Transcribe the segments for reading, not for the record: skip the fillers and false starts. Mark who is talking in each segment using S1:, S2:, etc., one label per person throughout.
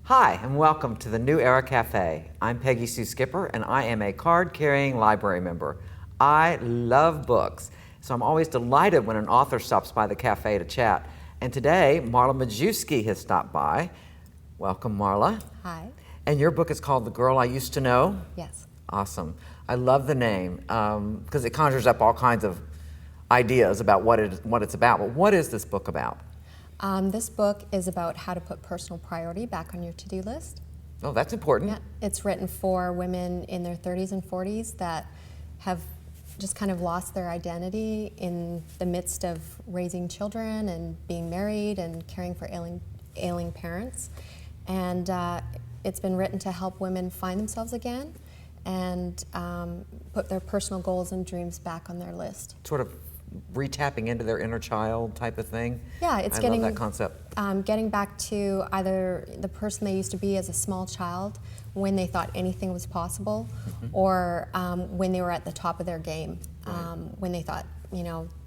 S1: Hi, and welcome to the New Era Cafe. I'm Peggy Sue Skipper, and I am a card-carrying library member. I love books, so I'm always delighted when an author stops by the cafe to chat. And today, Marla Majewski has stopped by. Welcome, Marla.
S2: Hi.
S1: And your book is called The Girl I Used to Know?
S2: Yes.
S1: Awesome. I love the name because it conjures up all kinds of ideas about what it's about. But what is this book about?
S2: This book is about how to put personal priority back on your to-do list.
S1: Oh, that's important.
S2: Yeah, it's written for women in their 30s and 40s that have just kind of lost their identity in the midst of raising children and being married and caring for ailing parents. And it's been written to help women find themselves again and put their personal goals and dreams back on their list.
S1: Sort of retapping into their inner child type of thing.
S2: Yeah, it's
S1: I love that concept.
S2: Getting back to either the person they used to be as a small child when they thought anything was possible, or when they were at the top of their game, when they thought,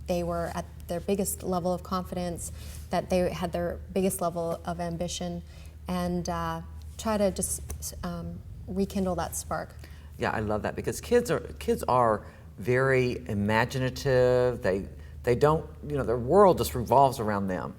S2: they were at their biggest level of confidence, that they had their biggest level of ambition, and try to just rekindle that spark.
S1: Yeah, I love that because kids are very imaginative. They don't, their world just revolves around them.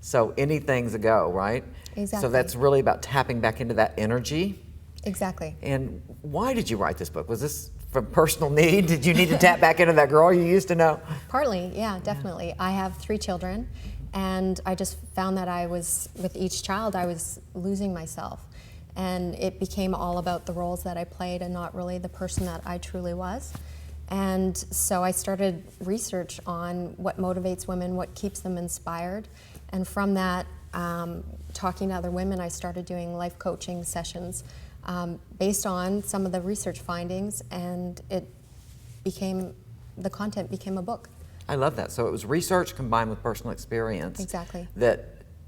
S1: So anything's a go, right?
S2: Exactly.
S1: So that's really about tapping back into that energy.
S2: Exactly.
S1: And why did you write this book? Was this from personal need? Did you need to tap back into that girl you used to know?
S2: Partly, yeah, definitely. I have 3 children, and I just found that with each child, I was losing myself. And it became all about the roles that I played and not really the person that I truly was. And so I started research on what motivates women, what keeps them inspired. And from that, talking to other women, I started doing life coaching sessions based on some of the research findings, and the content became a book.
S1: I love that. So it was research combined with personal experience.
S2: Exactly.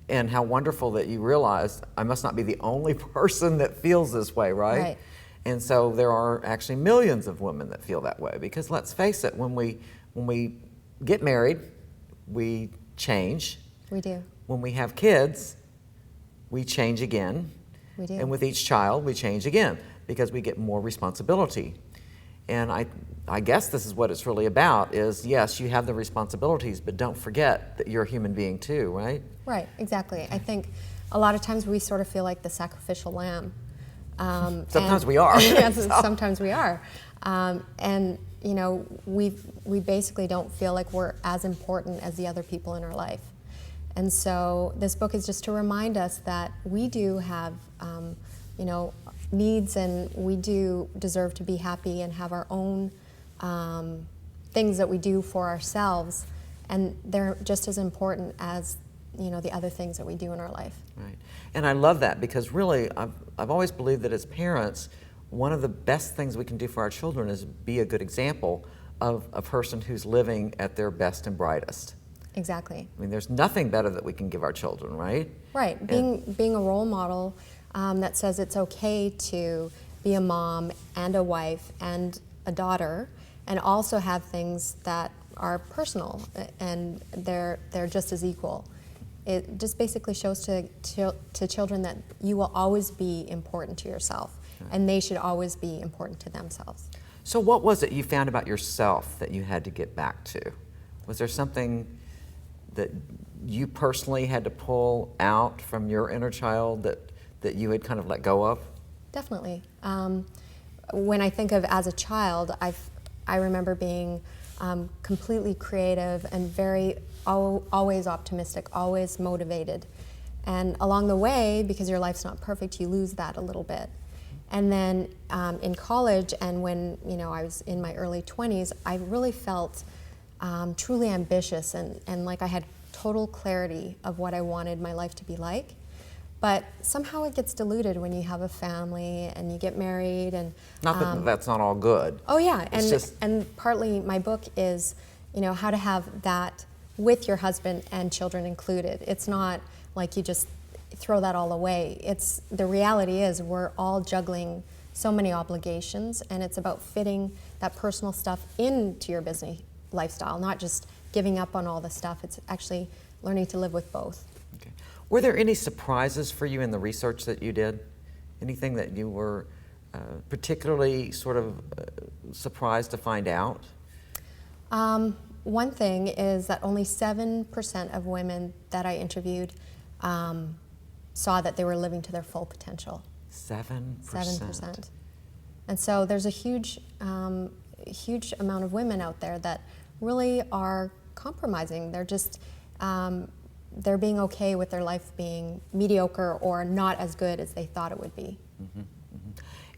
S1: And how wonderful that you realized I must not be the only person that feels this way, right?
S2: Right.
S1: And so there are actually millions of women that feel that way, because let's face it, when we get married, we change.
S2: We do.
S1: When we have kids, we change again.
S2: We do.
S1: And with each child, we change again because we get more responsibility. And I guess this is what it's really about is, yes, you have the responsibilities, but don't forget that you're a human being too, right?
S2: Right, exactly. I think a lot of times we sort of feel like the sacrificial lamb.
S1: Sometimes we are.
S2: Yes, sometimes we are. And we basically don't feel like we're as important as the other people in our life. And so this book is just to remind us that we do have needs, and we do deserve to be happy and have our own things that we do for ourselves, and they're just as important as the other things that we do in our life.
S1: Right. And I love that because really I've always believed that as parents, one of the best things we can do for our children is be a good example of a person who's living at their best and brightest.
S2: Exactly.
S1: I mean, there's nothing better that we can give our children, right?
S2: Right. Being a role model that says it's okay to be a mom and a wife and a daughter, and also have things that are personal and they're just as equal. It just basically shows to children that you will always be important to yourself, and they should always be important to themselves.
S1: So what was it you found about yourself that you had to get back to? Was there something that you personally had to pull out from your inner child that you had kind of let go of?
S2: Definitely. When I think of as a child, I remember being completely creative and always optimistic, always motivated. And along the way, because your life's not perfect, you lose that a little bit. And then in college, and when I was in my early 20s, I really felt truly ambitious and like I had total clarity of what I wanted my life to be like. But somehow it gets diluted when you have a family and you get married, and
S1: not that that's not all good.
S2: Oh yeah,
S1: It's
S2: and partly my book is how to have that with your husband and children included. It's not like you just throw that all away. The reality is we're all juggling so many obligations, and it's about fitting that personal stuff into your business lifestyle, not just giving up on all the stuff. It's actually learning to live with both.
S1: Okay. Were there any surprises for you in the research that you did? Anything that you were particularly sort of surprised to find out?
S2: One thing is that only 7% of women that I interviewed saw that they were living to their full potential.
S1: 7%.
S2: 7%. And so there's a huge amount of women out there that really are compromising. They're just, they're being okay with their life being mediocre or not as good as they thought it would be.
S1: Mm-hmm, mm-hmm.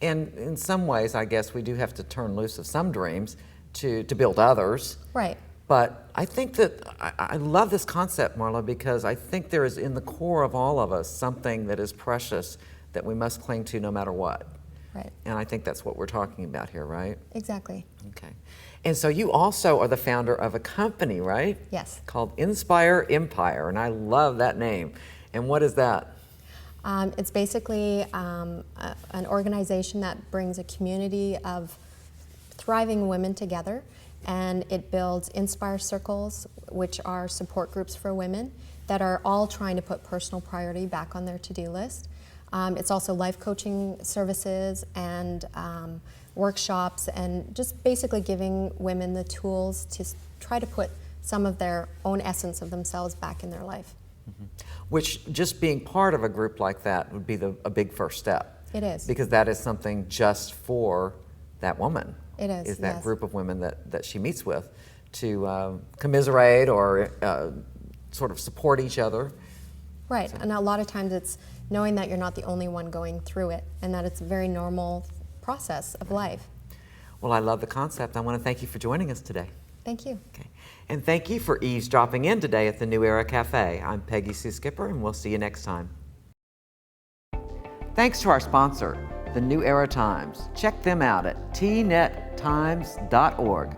S1: And in some ways, I guess we do have to turn loose of some dreams to build others.
S2: Right.
S1: But I think that I love this concept, Marla, because I think there is in the core of all of us something that is precious that we must cling to no matter what.
S2: Right.
S1: And I think that's what we're talking about here, right?
S2: Exactly.
S1: Okay. And so you also are the founder of a company, right?
S2: Yes.
S1: Called Inspire Empire, and I love that name. And what is that?
S2: It's basically an organization that brings a community of thriving women together, and it builds Inspire Circles, which are support groups for women that are all trying to put personal priority back on their to-do list. It's also life coaching services and workshops, and just basically giving women the tools to try to put some of their own essence of themselves back in their life.
S1: Mm-hmm. Which just being part of a group like that would be a big first step.
S2: It is.
S1: Because that is something just for that woman.
S2: It is,
S1: that
S2: yes.
S1: group of women that she meets with to commiserate or sort of support each other.
S2: Right,
S1: So.
S2: and a lot of times it's knowing that you're not the only one going through it, and that it's a very normal process of life.
S1: Well, I love the concept. I want to thank you for joining us today.
S2: Thank you.
S1: Okay. And thank you for eavesdropping in today at the New Era Cafe. I'm Peggy Sue Skipper, and we'll see you next time. Thanks to our sponsor, the New Era Times. Check them out at tnettimes.org.